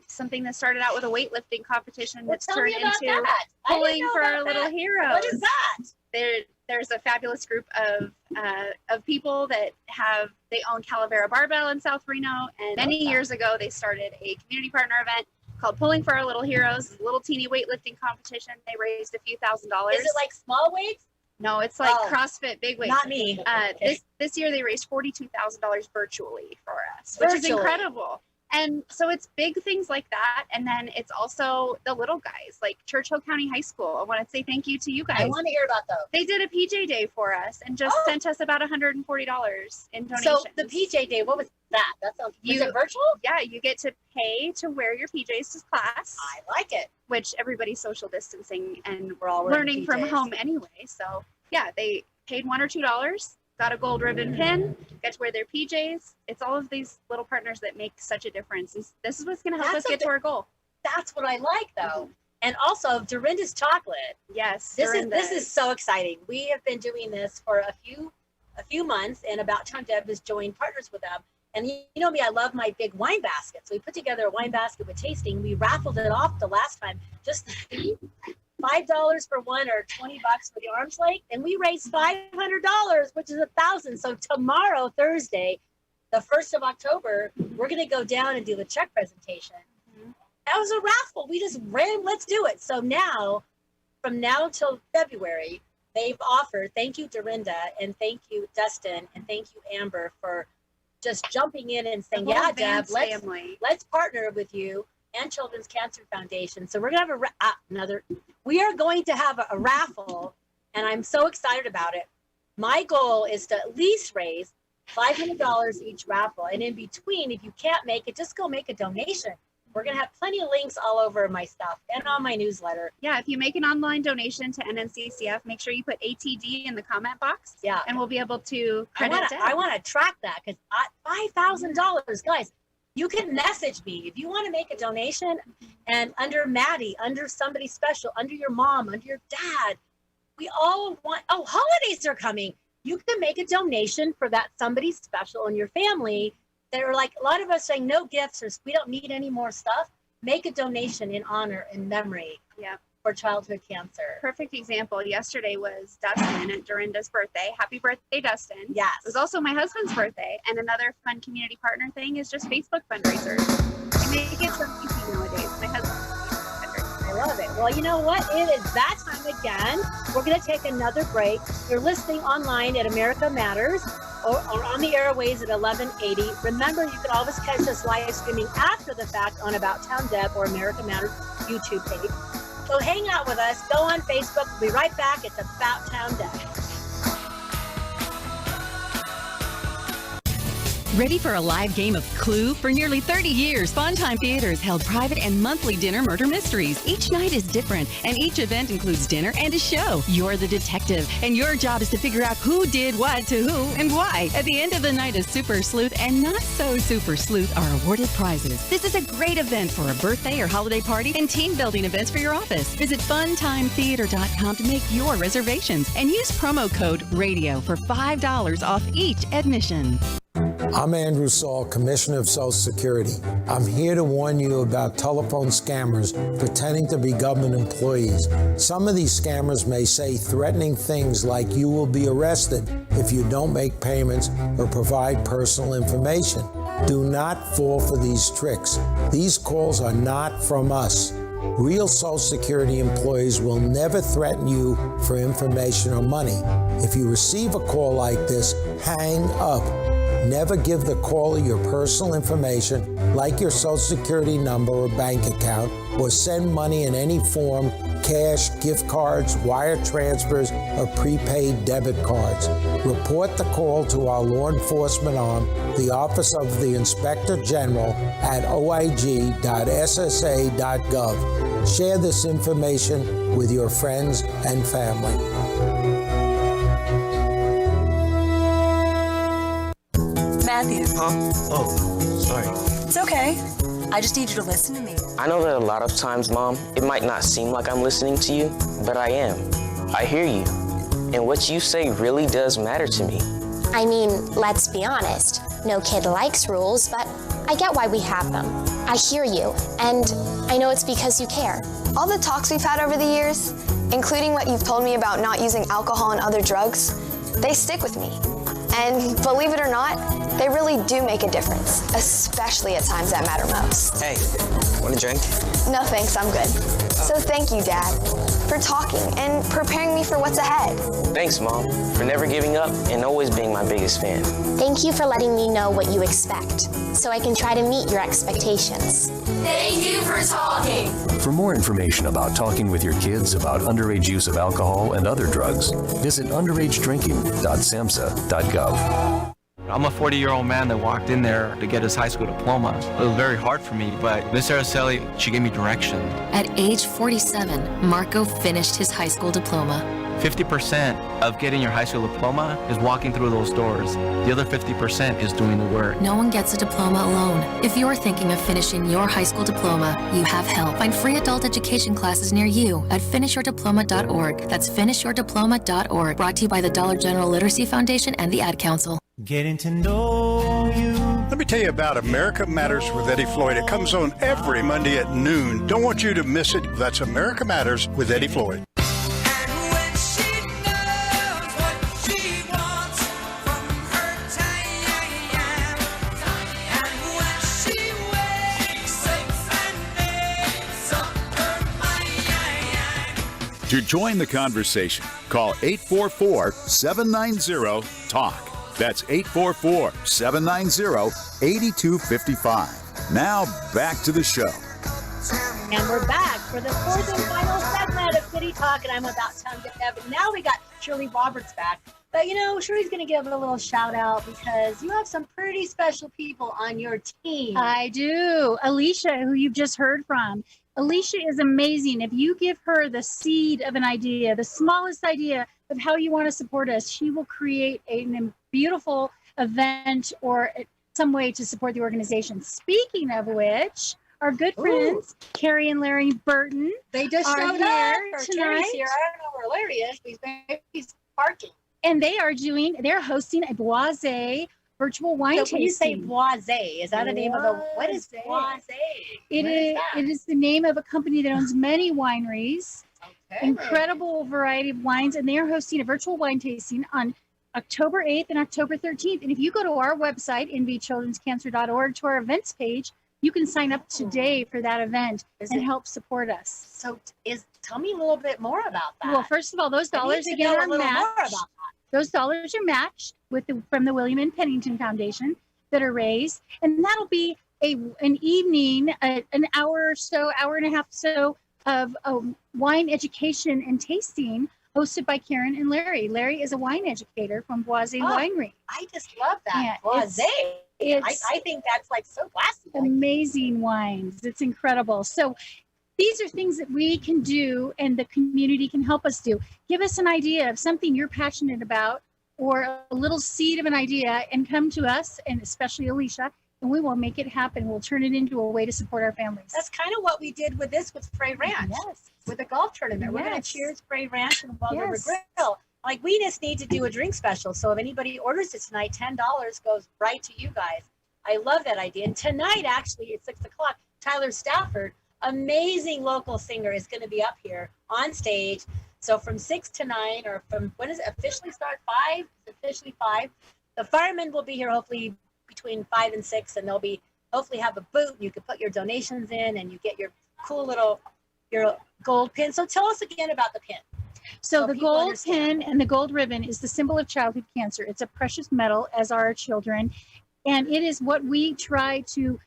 something that started out with a weightlifting competition that's turned into Pulling for Our Little Heroes. What is that? There's a fabulous group of people that they own Calavera Barbell in South Reno, and many years ago they started a community partner event called Pulling for Our Little Heroes. It's a little teeny weightlifting competition. They raised a few $1,000s. Is it like small weights? No, it's like CrossFit big weights. Not me. This year they raised $42,000 virtually for us, which is incredible. And so it's big things like that. And then it's also the little guys, like Churchill County High School. I want to say thank you to you guys. I want to hear about those. They did a PJ day for us and just sent us about $140 in donations. So the PJ day, what was that? That sounds, is it virtual? Yeah, you get to pay to wear your PJs to class. I like it. Which everybody's social distancing and we're all learning from home anyway. So yeah, they paid $1 or $2. Got a gold ribbon pin, got to wear their PJs. It's all of these little partners that make such a difference. This is what's going to help us get to our goal. That's what I like, though. And also, Dorinda's Chocolate. Yes, this is so exciting. We have been doing this for a few months, and About Town Deb has joined partners with them. And you know me, I love my big wine basket. So we put together a wine basket with tasting. We raffled it off the last time. Just $5 for one or $20 for the arms length, and we raised $500, which is $1,000. So tomorrow, Thursday, the 1st of October, we're going to go down and do the check presentation. That was a raffle. We just ran, let's do it. So now, from now till February, they've offered, thank you, Dorinda, and thank you, Dustin, and thank you, Amber, for just jumping in and saying, yeah, Deb, let's partner with you and Children's Cancer Foundation. So we're going to have we are going to have a raffle, and I'm so excited about it. My goal is to at least raise $500 each raffle. And in between, if you can't make it, just go make a donation. We're going to have plenty of links all over my stuff and on my newsletter. Yeah, if you make an online donation to NNCCF, make sure you put ATD in the comment box. Yeah. And we'll be able to credit it. I want to track that because $5,000, guys. You can message me if you want to make a donation, and under Maddie, under somebody special, under your mom, under your dad, We all want, holidays are coming. You can make a donation for that somebody special in your family. They're like, a lot of us saying no gifts or we don't need any more stuff. Make a donation in honor and memory for childhood cancer. Perfect example. Yesterday was Dustin and Dorinda's birthday. Happy birthday, Dustin. Yes. It was also my husband's birthday. And another fun community partner thing is just Facebook fundraisers. I make it so easy nowadays. My husband. I love it. Well, you know what? It is that time again. We're going to take another break. You're listening online at America Matters or on the airways at 1180. Remember, you can always catch us live streaming after the fact on About Town Deb or America Matters YouTube page. So hang out with us. Go on Facebook. We'll be right back. It's About Town Deb. Ready for a live game of Clue? For nearly 30 years, Funtime Theater has held private and monthly dinner murder mysteries. Each night is different, and each event includes dinner and a show. You're the detective, and your job is to figure out who did what to who and why. At the end of the night, a super sleuth and not so super sleuth are awarded prizes. This is a great event for a birthday or holiday party and team-building events for your office. Visit funtimetheater.com to make your reservations and use promo code RADIO for $5 off each admission. I'm Andrew Saul, Commissioner of Social Security. I'm here to warn you about telephone scammers pretending to be government employees. Some of these scammers may say threatening things like you will be arrested if you don't make payments or provide personal information. Do not fall for these tricks. These calls are not from us. Real Social Security employees will never threaten you for information or money. If you receive a call like this, hang up. Never give the caller your personal information, like your Social Security number or bank account, or send money in any form, cash, gift cards, wire transfers, or prepaid debit cards. Report the call to our law enforcement arm, the Office of the Inspector General at oig.ssa.gov. Share this information with your friends and family. Matthew. Huh? Oh, sorry. It's okay. I just need you to listen to me. I know that a lot of times, Mom, it might not seem like I'm listening to you, but I am. I hear you. And what you say really does matter to me. I mean, let's be honest. No kid likes rules, but I get why we have them. I hear you, and I know it's because you care. All the talks we've had over the years, including what you've told me about not using alcohol and other drugs, they stick with me. And believe it or not, they really do make a difference, especially at times that matter most. Hey, want a drink? No thanks, I'm good. So thank you, Dad, for talking and preparing me for what's ahead. Thanks, Mom, for never giving up and always being my biggest fan. Thank you for letting me know what you expect, so I can try to meet your expectations. Thank you for talking. For more information about talking with your kids about underage use of alcohol and other drugs, visit underagedrinking.samhsa.gov. I'm a 40-year-old man that walked in there to get his high school diploma. It was very hard for me, but Miss Araceli, she gave me direction. At age 47, Marco finished his high school diploma. 50% of getting your high school diploma is walking through those doors. The other 50% is doing the work. No one gets a diploma alone. If you're thinking of finishing your high school diploma, you have help. Find free adult education classes near you at finishyourdiploma.org. That's finishyourdiploma.org. Brought to you by the Dollar General Literacy Foundation and the Ad Council. Getting to know you. Let me tell you about America Matters with Eddie Floyd. It comes on every Monday at noon. Don't want you to miss it. That's America Matters with Eddie Floyd. To join the conversation, call 844-790-TALK. That's 844-790-8255. Now back to the show. And we're back for the fourth and final segment of City Talk, and I'm About Town Deb. Now we got Shirley Roberts back. But, you know, Shirley's going to give a little shout out because you have some pretty special people on your team. I do. Alicia, who you've just heard from. Alicia is amazing. If you give her the seed of an idea, the smallest idea of how you want to support us, she will create a beautiful event or some way to support the organization. Speaking of which, Our good friends, Carrie and Larry Burton. They just are showed here up. tonight. Carrie's here. I don't know where Larry is. He's parking. And they're hosting a Boise virtual wine tasting. When you say Boise, is that the name of the, what is Boise? It is the name of a company that owns many wineries, incredible variety of wines, and they are hosting a virtual wine tasting on October 8th and October 13th. And if you go to our website, nvchildrenscancer.org, to our events page, you can sign up today for that event and help support us. So tell me a little bit more about that. Well, first of all, those dollars again are matched. Those dollars are matched from the William and Pennington Foundation that are raised, and that'll be an evening, an hour or so, hour and a half so of wine education and tasting hosted by Karen and Larry. Larry is a wine educator from Boise Winery. I just love that. Yeah, Boise. I think that's like so classy. Amazing wines. It's incredible. So these are things that we can do and the community can help us do. Give us an idea of something you're passionate about or a little seed of an idea and come to us, and especially Alicia, and we will make it happen. We'll turn it into a way to support our families. That's kind of what we did with Spray Ranch. Yes. With the golf tournament. We're going to cheers Spray Ranch and Wild River Grill. Like, we just need to do a drink special. So if anybody orders it tonight, $10 goes right to you guys. I love that idea. And tonight, actually, at 6 o'clock, Tyler Stafford, amazing local singer, is going to be up here on stage. So from 6 to 9, or from, when does it officially start? 5? It's officially 5. The firemen will be here hopefully between 5 and 6, and they'll be hopefully have a booth. You can put your donations in, and you get your cool little your gold pin. So tell us again about the pin. So the gold pin and the gold ribbon is the symbol of childhood cancer. It's a precious metal, as are our children, and it is what we try to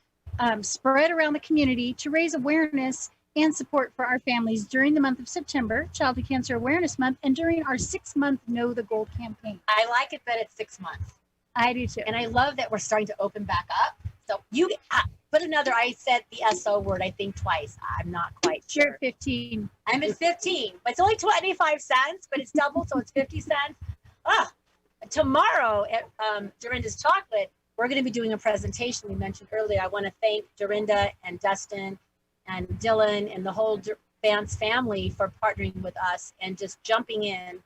spread around the community to raise awareness and support for our families during the month of September, Childhood Cancer Awareness Month, and during our 6-month Know the Gold campaign. I like it that it's 6 months. I do too. And I love that we're starting to open back up. So you put another, I said the SO word, I think twice. I'm not quite sure. You're at 15. I'm at 15, but it's only 25 cents, but it's double, so it's 50 cents. Tomorrow at Dorinda's Chocolate, we're going to be doing a presentation we mentioned earlier. I want to thank Dorinda and Dustin and Dylan and the whole Vance family for partnering with us and just jumping in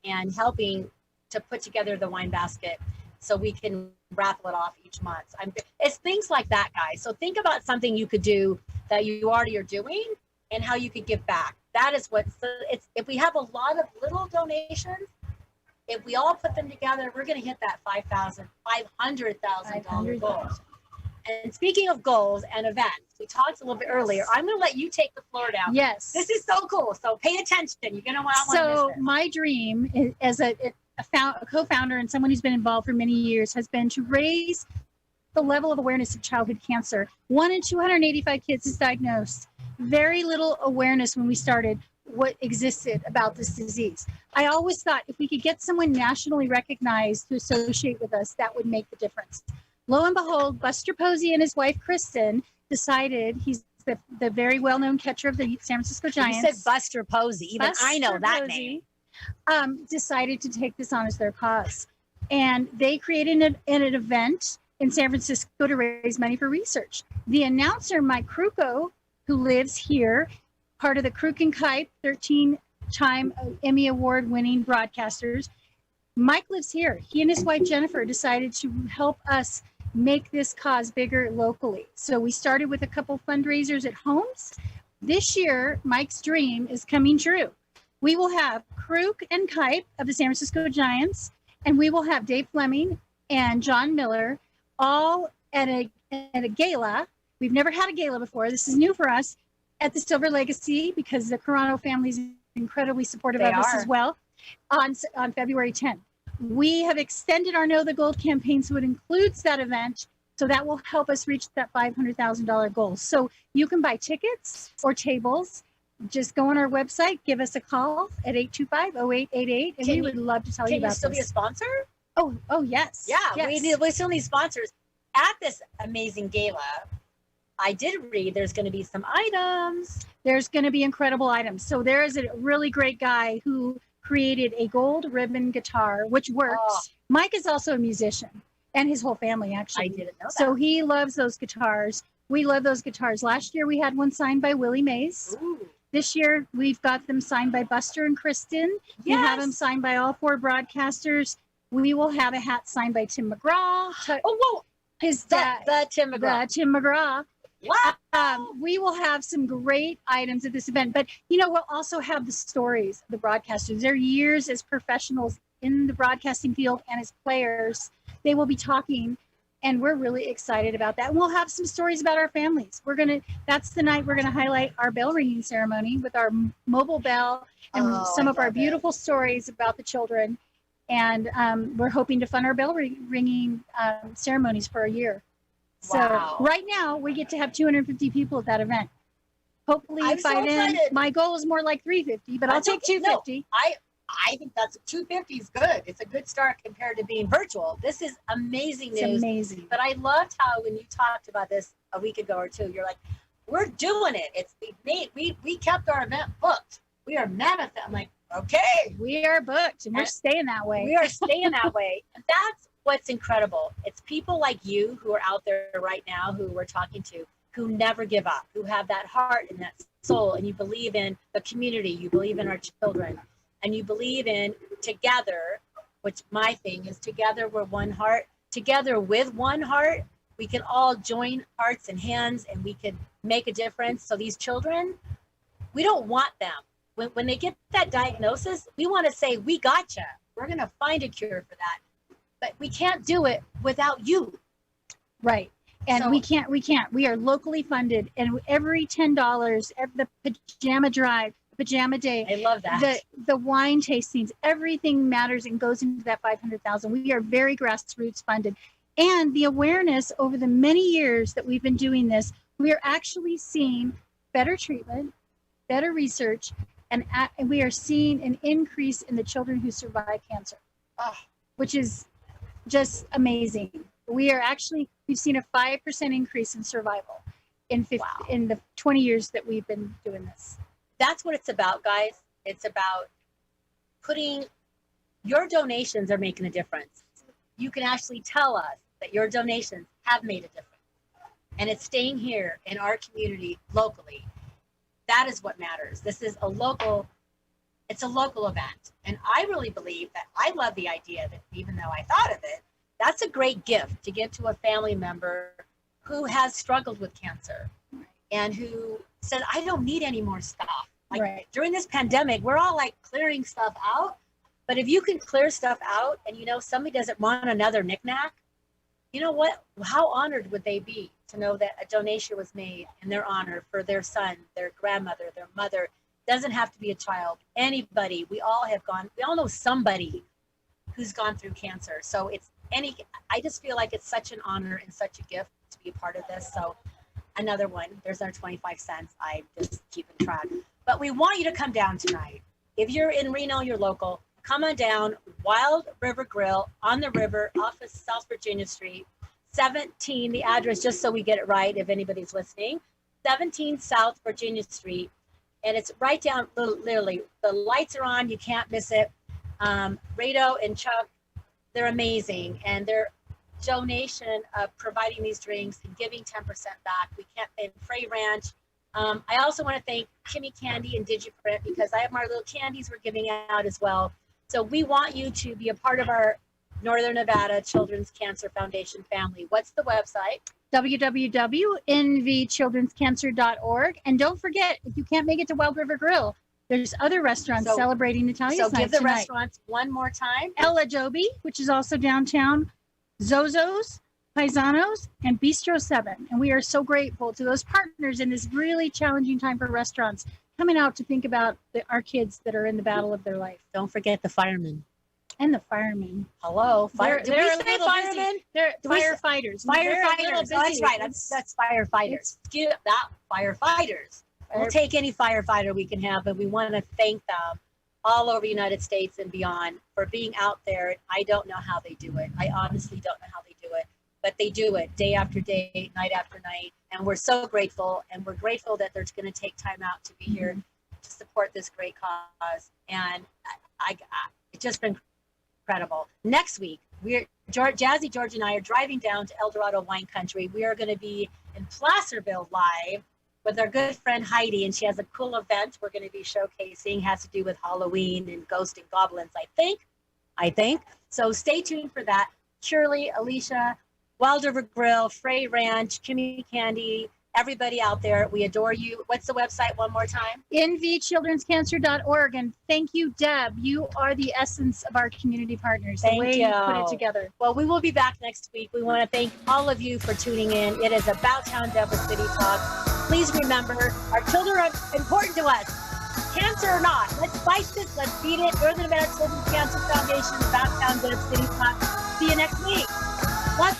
and helping to put together the wine basket so we can raffle it off each month. It's things like that, guys. So think about something you could do that you already are doing and how you could give back. That is what it's. If we have a lot of little donations, if we all put them together, we're going to hit that $500,000 goal. And speaking of goals and events, we talked a little bit earlier. I'm going to let you take the floor now. Yes. This is so cool. So pay attention. You're going to want to So miss this. my dream is, as a co-founder and someone who's been involved for many years, has been to raise the level of awareness of childhood cancer. 1 in 285 kids is diagnosed. Very little awareness when we started what existed about this disease. I always thought if we could get someone nationally recognized to associate with us, that would make the difference. Lo and behold, Buster Posey and his wife, Kristen, decided, he's the very well-known catcher of the San Francisco Giants. You said Buster Posey. Even Buster I know that Posey, name. Decided to take this on as their cause. And they created an event in San Francisco to raise money for research. The announcer, Mike Kruko, who lives here, part of the Kruk and Kite, 13-time Emmy Award-winning broadcasters. Mike lives here. He and his wife, Jennifer, decided to help us make this cause bigger locally. So we started with a couple fundraisers at homes. This year, Mike's dream is coming true. We will have Kruk and Kite of the San Francisco Giants, and we will have Dave Fleming and John Miller all at a gala. We've never had a gala before. This is new for us at the Silver Legacy because the Carano family is incredibly supportive of us as well on February 10th. We have extended our Know the Gold campaign so it includes that event. So that will help us reach that $500,000 goal. So you can buy tickets or tables. Just go on our website, give us a call at 825-0888, and we would love to tell you about this. Can you still be a sponsor? Oh, yes. Yeah, yes. we still need sponsors. At this amazing gala, I did read there's going to be some items. There's going to be incredible items. So there is a really great guy who created a gold ribbon guitar, which works. Oh. Mike is also a musician, and his whole family, actually. I didn't know that. So he loves those guitars. We love those guitars. Last year we had one signed by Willie Mays. Ooh. This year we've got them signed by Buster and Kristen. We have them signed by all 4 broadcasters. We will have a hat signed by Tim McGraw. Whoa. His dad. The Tim McGraw. The Tim McGraw. Wow. We will have some great items at this event, but we'll also have the stories of the broadcasters. Their years as professionals in the broadcasting field and as players. They will be talking, and we're really excited about that. And we'll have some stories about our families. That's the night we're gonna highlight our bell ringing ceremony with our mobile bell and some of our beautiful stories about the children. And we're hoping to fund our bell ringing ceremonies for a year. Wow. So right now we get to have 250 people at that event. Hopefully by then, my goal is more like 350, but I'll take 250. No, I think that's 250 is good. It's a good start compared to being virtual. This is amazing news. It's amazing. But I loved how when you talked about this a week ago or two, you're like, we're doing it. We kept our event booked. We are Mammoth. I'm like, okay. We are booked and we're staying that way. We are staying that way. And that's what's incredible. It's people like you who are out there right now who we're talking to who never give up, who have that heart and that soul, and you believe in the community, you believe in our children, and you believe in together, which my thing is together we're one heart. Together with one heart, we can all join hearts and hands and we can make a difference. So these children, we don't want them. When they get that diagnosis, we want to say, we gotcha. We're going to find a cure for that. But we can't do it without you. Right. And we can't. We are locally funded, and every $10, the pajama drive, pajama day. I love that. The wine tastings, everything matters and goes into that $500,000. We are very grassroots funded, and the awareness over the many years that we've been doing this, we are actually seeing better treatment, better research, and we are seeing an increase in the children who survive cancer, which is just amazing. We've seen a 5% increase in survival in the 20 years that we've been doing this. That's what it's about, guys. It's about putting your donations are making a difference. You can actually tell us that your donations have made a difference. And it's staying here in our community locally. That is what matters. This is it's a local event. And I really believe that I love the idea that even though I thought of it, that's a great gift to give to a family member who has struggled with cancer and who said, I don't need any more stuff. During this pandemic, we're all like clearing stuff out. But if you can clear stuff out and somebody doesn't want another knickknack, you know what? How honored would they be to know that a donation was made in their honor for their son, their grandmother, their mother? Doesn't have to be a child. Anybody. We all know somebody who's gone through cancer. So I just feel like it's such an honor and such a gift to be a part of this. So another one, there's our 25 cents. I'm just keeping track. But we want you to come down tonight. If you're in Reno, you're local, come on down. Wild River Grill on the river off of South Virginia Street, 17, the address, just so we get it right if anybody's listening, 17 South Virginia Street. And it's right down, literally, the lights are on, you can't miss it. Rado and Chuck, they're amazing. And their donation of providing these drinks and giving 10% back. We can't thank Frey Ranch. I also want to thank Kimmy Candy and DigiPrint because I have my little candies we're giving out as well. So we want you to be a part of our Northern Nevada Children's Cancer Foundation family. What's the website? www.nvchildrenscancer.org. And don't forget, if you can't make it to Wild River Grill, there's other restaurants celebrating Natalia's night. So give the tonight. restaurants one more time. El Adobe, which is also downtown, Zozo's, Paisanos, and Bistro 7. And we are so grateful to those partners in this really challenging time for restaurants coming out to think about our kids that are in the battle of their life. Don't forget the firemen. And the firemen. Hello. They're Did we say firemen? Busy. They're firefighters. Firefighters. That's right. That's firefighters. Excuse that. Firefighters. We'll take any firefighter we can have, but we want to thank them all over the United States and beyond for being out there. I don't know how they do it. I honestly don't know how they do it, but they do it day after day, night after night. And we're so grateful. And we're grateful that they're going to take time out to be here to support this great cause. And it's just been incredible. Next week, Jazzy, George, and I are driving down to El Dorado Wine Country. We are going to be in Placerville live with our good friend Heidi, and she has a cool event we're going to be showcasing. Has to do with Halloween and ghosts and goblins, I think. So stay tuned for that. Shirley, Alicia, Wild River Grill, Frey Ranch, Kimmy Candy, everybody out there, we adore you. What's the website one more time? nvchildrenscancer.org. And thank you, Deb. You are the essence of our community partners. Thank the way you. Put it together. Well, we will be back next week. We want to thank all of you for tuning in. It is About Town Deb with City Talk. Please remember, our children are important to us. Cancer or not, let's fight this. Let's beat it. Northern Nevada Children's Cancer Foundation, About Town Deb, City Talk. See you next week. What?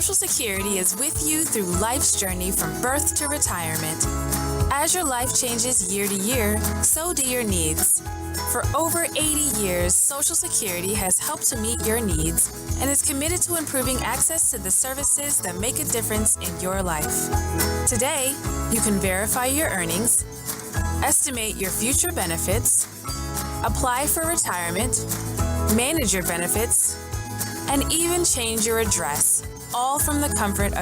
Social Security is with you through life's journey from birth to retirement. As your life changes year to year, so do your needs. For over 80 years, Social Security has helped to meet your needs and is committed to improving access to the services that make a difference in your life. Today, you can verify your earnings, estimate your future benefits, apply for retirement, manage your benefits, and even change your address, all from the comfort of